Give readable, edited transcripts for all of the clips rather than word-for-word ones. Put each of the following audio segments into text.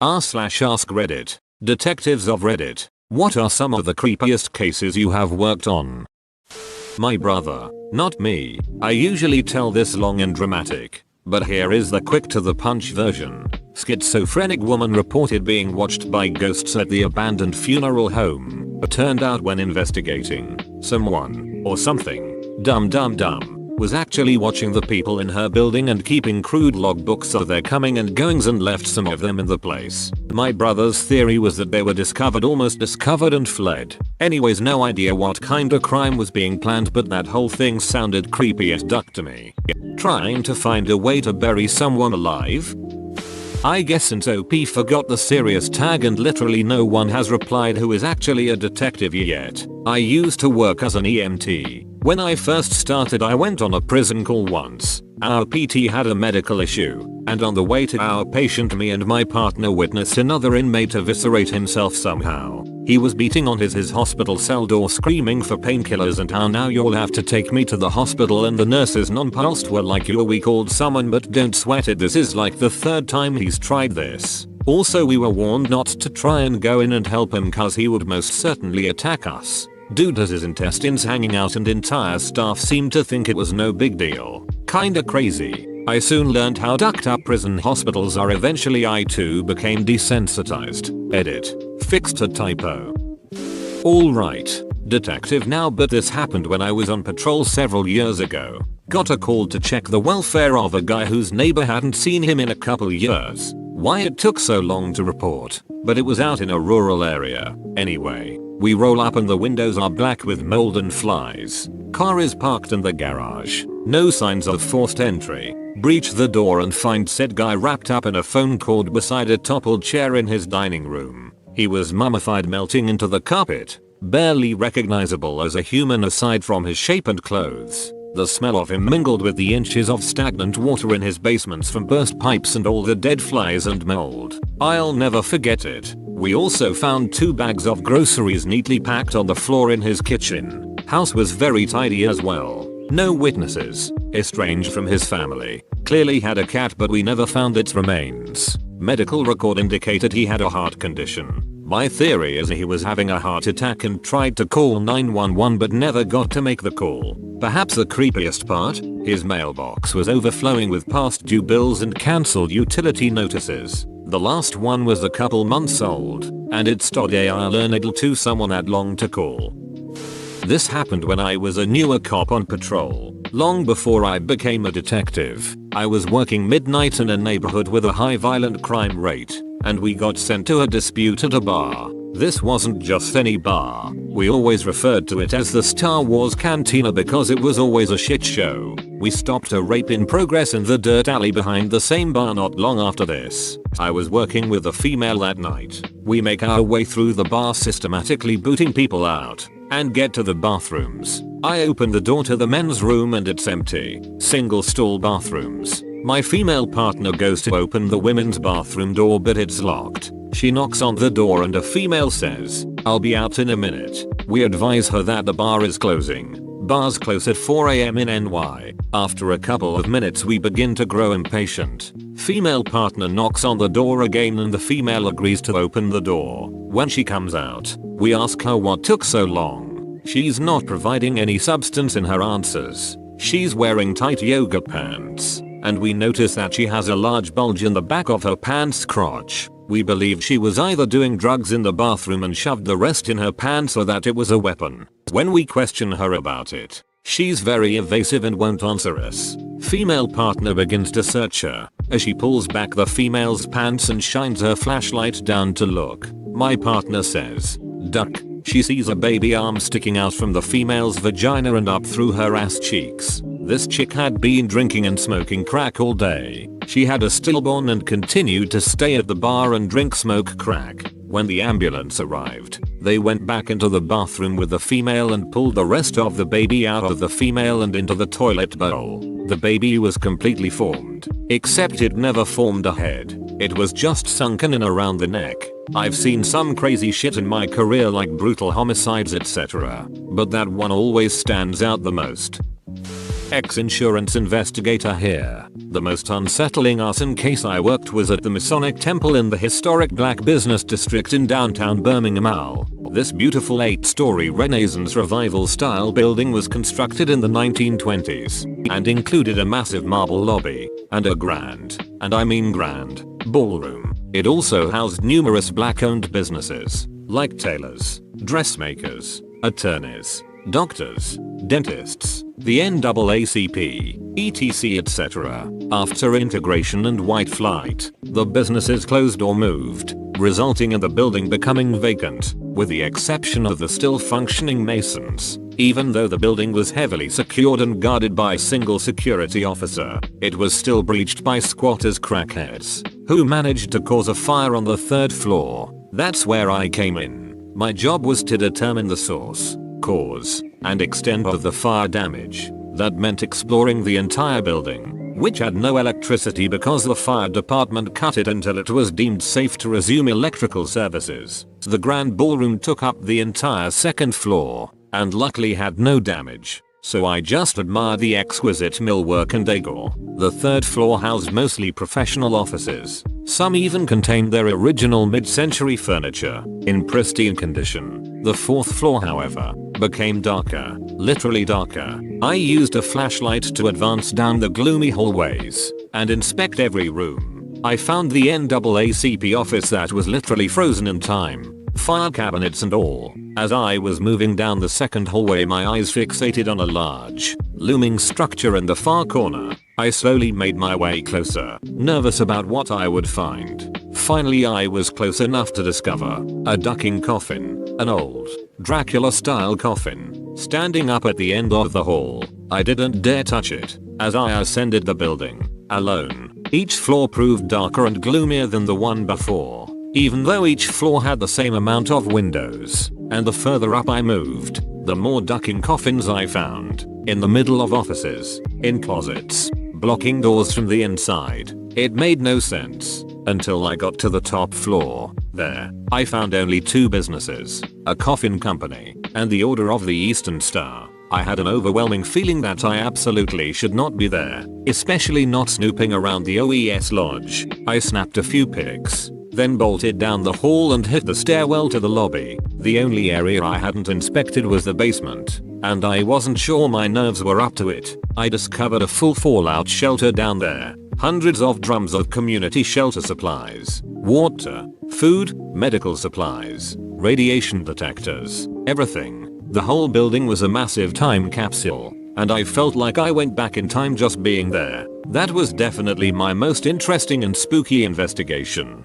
r/AskReddit. Detectives of Reddit. What are some of the creepiest cases you have worked on? My brother. Not me. I usually tell this long and dramatic. But here is the quick to the punch version. Schizophrenic woman reported being watched by ghosts at the abandoned funeral home. It turned out when investigating, someone, or something, dumb, was actually watching the people in her building and keeping crude logbooks of their coming and goings and left some of them in the place. My brother's theory was that they were almost discovered and fled. Anyways, no idea what kind of crime was being planned, but that whole thing sounded creepy as duck to me. Trying to find a way to bury someone alive? I guess since OP forgot the serious tag and literally no one has replied who is actually a detective yet. I used to work as an EMT. When I first started, I went on a prison call once. Our PT had a medical issue, and on the way to our patient, me and my partner witnessed another inmate eviscerate himself somehow. He was beating on his hospital cell door screaming for painkillers and how now you'll have to take me to the hospital, and the nurses nonplussed were like, we called someone, but don't sweat it, this is like the third time he's tried this. Also, we were warned not to try and go in and help him cause he would most certainly attack us. Dude has his intestines hanging out and entire staff seemed to think it was no big deal. Kinda crazy. I soon learned how ducked up prison hospitals are. Eventually I too became desensitized. Edit. Fixed a typo. Alright. Detective now, but this happened when I was on patrol several years ago. Got a call to check the welfare of a guy whose neighbor hadn't seen him in a couple years. Why it took so long to report, but it was out in a rural area. Anyway, we roll up and the windows are black with mold and flies. Car is parked in the garage. No signs of forced entry. Breach the door and find said guy wrapped up in a phone cord beside a toppled chair in his dining room. He was mummified, melting into the carpet. Barely recognizable as a human aside from his shape and clothes. The smell of him mingled with the inches of stagnant water in his basements from burst pipes and all the dead flies and mold. I'll never forget it. We also found 2 bags of groceries neatly packed on the floor in his kitchen. House was very tidy as well. No witnesses. Estranged from his family. Clearly had a cat, but we never found its remains. Medical record indicated he had a heart condition. My theory is he was having a heart attack and tried to call 911 but never got to make the call. Perhaps the creepiest part? His mailbox was overflowing with past due bills and cancelled utility notices. The last one was a couple months old, and it stood I learned to someone had long to call. This happened when I was a newer cop on patrol. Long before I became a detective, I was working midnight in a neighborhood with a high violent crime rate, and we got sent to a dispute at a bar. This wasn't just any bar. We always referred to it as the Star Wars Cantina because it was always a shit show. We stopped a rape in progress in the dirt alley behind the same bar not long after this. I was working with a female that night. We make our way through the bar, systematically booting people out, and get to the bathrooms. I open the door to the men's room and it's empty. Single stall bathrooms. My female partner goes to open the women's bathroom door but it's locked. She knocks on the door and a female says, "I'll be out in a minute." We advise her that the bar is closing. Bars close at 4 AM in NY. After a couple of minutes we begin to grow impatient. Female partner knocks on the door again and the female agrees to open the door. When she comes out, we ask her what took so long. She's not providing any substance in her answers. She's wearing tight yoga pants, and we notice that she has a large bulge in the back of her pants crotch. We believe she was either doing drugs in the bathroom and shoved the rest in her pants or that it was a weapon. When we question her about it, she's very evasive and won't answer us. Female partner begins to search her as she pulls back the female's pants and shines her flashlight down to look. My partner says, "Duck." She sees a baby arm sticking out from the female's vagina and up through her ass cheeks. This chick had been drinking and smoking crack all day. She had a stillborn and continued to stay at the bar and smoke crack. When the ambulance arrived, they went back into the bathroom with the female and pulled the rest of the baby out of the female and into the toilet bowl. The baby was completely formed, except it never formed a head. It was just sunken in around the neck. I've seen some crazy shit in my career like brutal homicides etc. But that one always stands out the most. Ex-insurance investigator here. The most unsettling arson case I worked was at the Masonic Temple in the historic Black Business District in downtown Birmingham. This beautiful 8-story Renaissance Revival style building was constructed in the 1920s and included a massive marble lobby and a grand, and I mean grand, ballroom. It also housed numerous black-owned businesses like tailors, dressmakers, attorneys, doctors, dentists, the NAACP, etc. etc. After integration and white flight, the businesses closed or moved, resulting in the building becoming vacant, with the exception of the still functioning Masons. Even though the building was heavily secured and guarded by a single security officer, it was still breached by squatters crackheads, who managed to cause a fire on the 3rd floor. That's where I came in. My job was to determine the source, cause, and extent of the fire damage. That meant exploring the entire building, which had no electricity because the fire department cut it until it was deemed safe to resume electrical services. The grand ballroom took up the entire 2nd floor, and luckily had no damage, so I just admired the exquisite millwork and decor. The 3rd floor housed mostly professional offices. Some even contained their original mid-century furniture, in pristine condition. The 4th floor, however, became darker, literally darker. I used a flashlight to advance down the gloomy hallways and inspect every room. I found the NAACP office that was literally frozen in time, file cabinets and all. As I was moving down the 2nd hallway, my eyes fixated on a large, looming structure in the far corner. I slowly made my way closer, nervous about what I would find. Finally, I was close enough to discover a ducking coffin, an old, Dracula-style coffin, standing up at the end of the hall. I didn't dare touch it. As I ascended the building, alone, each floor proved darker and gloomier than the one before, even though each floor had the same amount of windows. And the further up I moved, the more ducking coffins I found, in the middle of offices, in closets, blocking doors from the inside. It made no sense until I got to the top floor. There, I found only 2 businesses, a coffin company, and the Order of the Eastern Star. I had an overwhelming feeling that I absolutely should not be there, especially not snooping around the OES lodge. I snapped a few pics, then bolted down the hall and hit the stairwell to the lobby. The only area I hadn't inspected was the basement, and I wasn't sure my nerves were up to it. I discovered a full fallout shelter down there. Hundreds of drums of community shelter supplies, water, food, medical supplies, radiation detectors, everything. The whole building was a massive time capsule, and I felt like I went back in time just being there. That was definitely my most interesting and spooky investigation.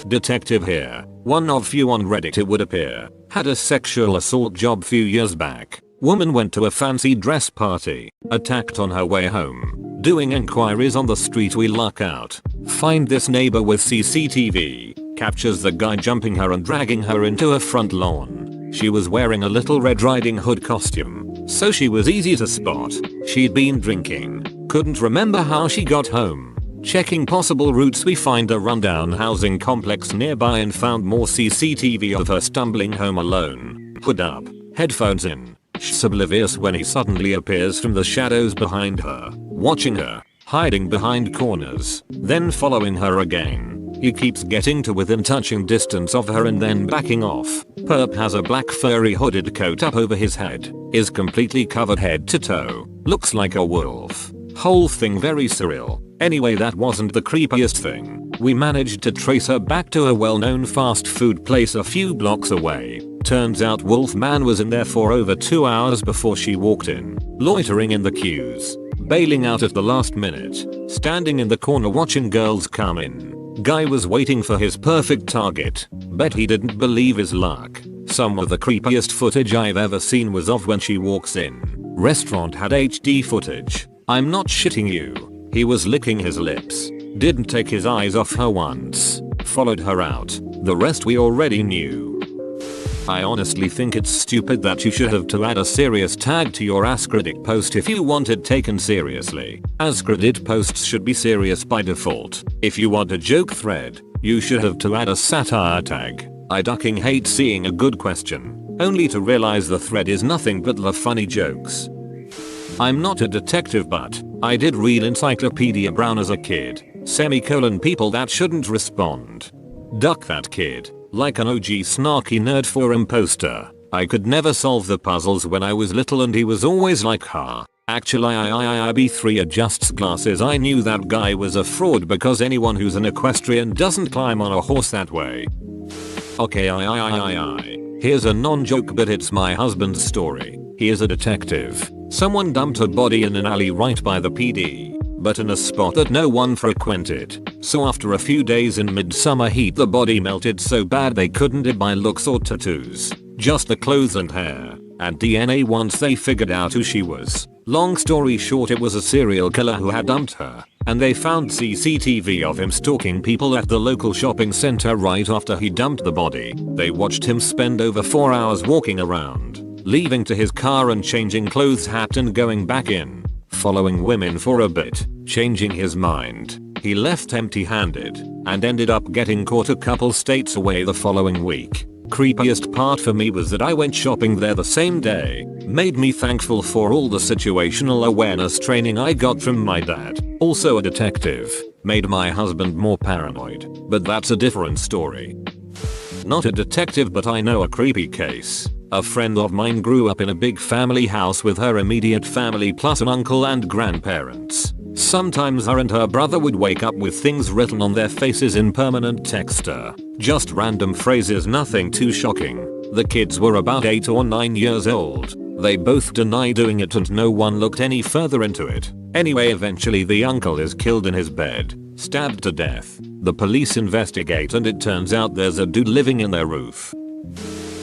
Detective here, one of few on Reddit it would appear, had a sexual assault job few years back. Woman went to a fancy dress party, attacked on her way home. Doing enquiries on the street, we luck out. Find this neighbor with CCTV, captures the guy jumping her and dragging her into her front lawn. She was wearing a Little Red Riding Hood costume, so she was easy to spot. She'd been drinking, couldn't remember how she got home. Checking possible routes, we find a rundown housing complex nearby and found more CCTV of her stumbling home alone, hood up, headphones in. She's oblivious when he suddenly appears from the shadows behind her, watching her, hiding behind corners, then following her again. He keeps getting to within touching distance of her and then backing off. Perp has a black furry hooded coat up over his head, is completely covered head to toe, looks like a wolf. Whole thing very surreal. Anyway, that wasn't the creepiest thing. We managed to trace her back to a well-known fast food place a few blocks away. Turns out Wolfman was in there for over 2 hours before she walked in, loitering in the queues, bailing out at the last minute, standing in the corner watching girls come in. Guy was waiting for his perfect target. Bet he didn't believe his luck. Some of the creepiest footage I've ever seen was of when she walks in. Restaurant had HD footage. I'm not shitting you. He was licking his lips, didn't take his eyes off her once, followed her out. The rest we already knew. I honestly think it's stupid that you should have to add a serious tag to your AskReddit post if you want it taken seriously. AskReddit posts should be serious by default. If you want a joke thread, you should have to add a satire tag. I ducking hate seeing a good question, only to realize the thread is nothing but the funny jokes. I'm not a detective, but I did read Encyclopedia Brown as a kid. People that shouldn't respond. Duck that kid. Like an OG snarky nerd forum poster. I could never solve the puzzles when I was little and he was always like, ha. Actually B3 adjusts glasses. I knew that guy was a fraud because anyone who's an equestrian doesn't climb on a horse that way. Okay Here's a non-joke, but it's my husband's story. He is a detective. Someone dumped a body in an alley right by the PD, but in a spot that no one frequented. So after a few days in midsummer heat, the body melted so bad they couldn't hide by looks or tattoos. Just the clothes and hair, and DNA once they figured out who she was. Long story short, it was a serial killer who had dumped her, and they found CCTV of him stalking people at the local shopping center right after he dumped the body. They watched him spend over 4 hours walking around, leaving to his car and changing clothes, hat, and going back in, following women for a bit, changing his mind. He left empty-handed and ended up getting caught a couple states away the following week. Creepiest part for me was that I went shopping there the same day. Made me thankful for all the situational awareness training I got from my dad, also a detective. Made my husband more paranoid, but that's a different story. Not a detective, but I know a creepy case. A friend of mine grew up in a big family house with her immediate family plus an uncle and grandparents. Sometimes her and her brother would wake up with things written on their faces in permanent texture. Just random phrases, nothing too shocking. The kids were about 8 or 9 years old. They both deny doing it and no one looked any further into it. Anyway, eventually the uncle is killed in his bed, stabbed to death. The police investigate and it turns out there's a dude living in their roof.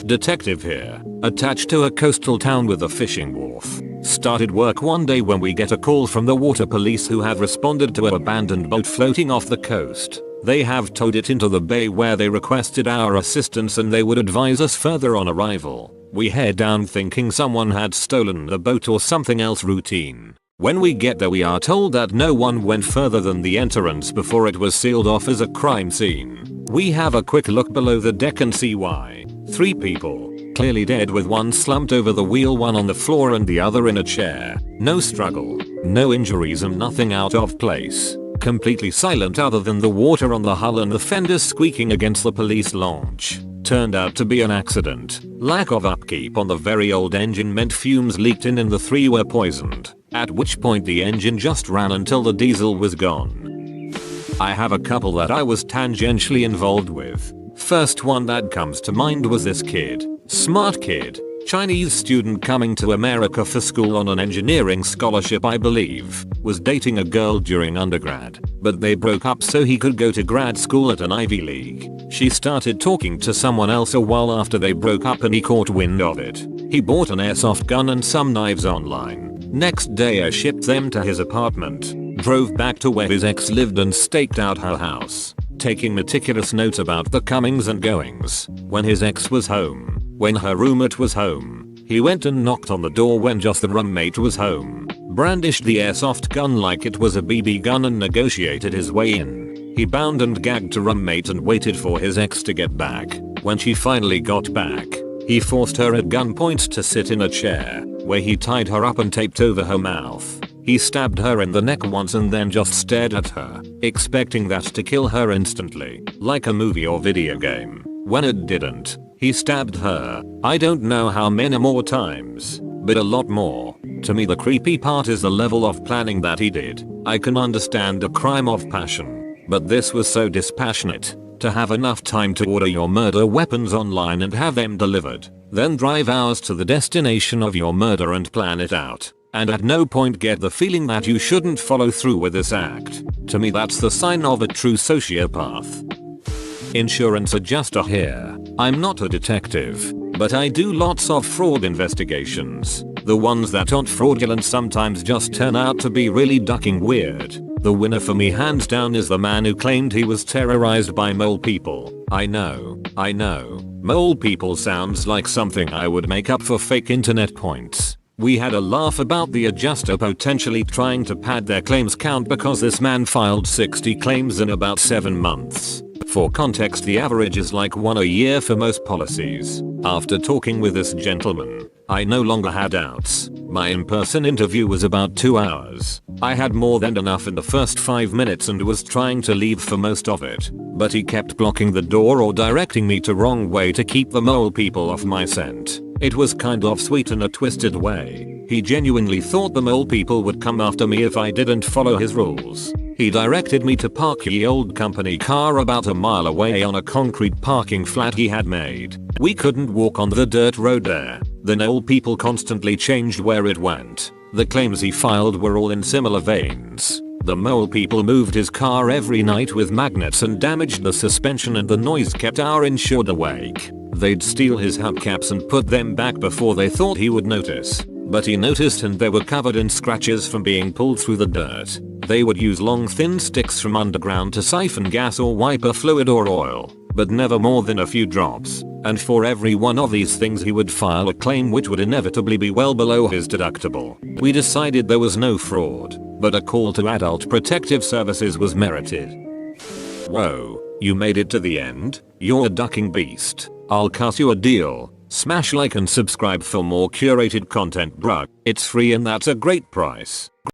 Detective here, attached to a coastal town with a fishing wharf. Started work one day when we get a call from the water police who have responded to an abandoned boat floating off the coast. They have towed it into the bay where they requested our assistance and they would advise us further on arrival. We head down thinking someone had stolen the boat or something else routine. When we get there, we are told that no one went further than the entrance before it was sealed off as a crime scene. We have a quick look below the deck and see why. 3 people, clearly dead, with one slumped over the wheel, one on the floor and the other in a chair. No struggle, no injuries and nothing out of place. Completely silent other than the water on the hull and the fenders squeaking against the police launch. Turned out to be an accident. Lack of upkeep on the very old engine meant fumes leaked in and the 3 were poisoned. At which point the engine just ran until the diesel was gone. I have a couple that I was tangentially involved with. First one that comes to mind was this kid. Smart kid. Chinese student coming to America for school on an engineering scholarship, I believe. Was dating a girl during undergrad, but they broke up so he could go to grad school at an Ivy League. She started talking to someone else a while after they broke up and he caught wind of it. He bought an airsoft gun and some knives online. Next day I shipped them to his apartment, drove back to where his ex lived and staked out her house, taking meticulous notes about the comings and goings. When his ex was home, when her roommate was home, he went and knocked on the door when just the roommate was home, brandished the airsoft gun like it was a BB gun and negotiated his way in. He bound and gagged her roommate and waited for his ex to get back. When she finally got back, he forced her at gunpoint to sit in a chair, where he tied her up and taped over her mouth. He stabbed her in the neck once and then just stared at her, expecting that to kill her instantly, like a movie or video game. When it didn't, he stabbed her, I don't know how many more times, but a lot more. To me, the creepy part is the level of planning that he did. I can understand a crime of passion, but this was so dispassionate. To have enough time to order your murder weapons online and have them delivered, then drive hours to the destination of your murder and plan it out, and at no point get the feeling that you shouldn't follow through with this act. To me, that's the sign of a true sociopath. Insurance adjuster here. I'm not a detective, but I do lots of fraud investigations. The ones that aren't fraudulent sometimes just turn out to be really ducking weird. The winner for me hands down is the man who claimed he was terrorized by mole people. I know. Mole people sounds like something I would make up for fake internet points. We had a laugh about the adjuster potentially trying to pad their claims count because this man filed 60 claims in about 7 months. For context, the average is like 1 a year for most policies. After talking with this gentleman, I no longer had doubts. My in-person interview was about 2 hours. I had more than enough in the first 5 minutes and was trying to leave for most of it, but he kept blocking the door or directing me to wrong way to keep the mole people off my scent. It was kind of sweet in a twisted way. He genuinely thought the mole people would come after me if I didn't follow his rules. He directed me to park ye old company car about a mile away on a concrete parking flat he had made. We couldn't walk on the dirt road there. The mole people constantly changed where it went. The claims he filed were all in similar veins. The mole people moved his car every night with magnets and damaged the suspension, and the noise kept our insured awake. They'd steal his hubcaps and put them back before they thought he would notice. But he noticed, and they were covered in scratches from being pulled through the dirt. They would use long thin sticks from underground to siphon gas or wiper fluid or oil, but never more than a few drops. And for every one of these things he would file a claim which would inevitably be well below his deductible. We decided there was no fraud, but a call to Adult Protective Services was merited. Whoa, you made it to the end? You're a ducking beast. I'll cut you a deal. Smash like and subscribe for more curated content, bruh. It's free and that's a great price.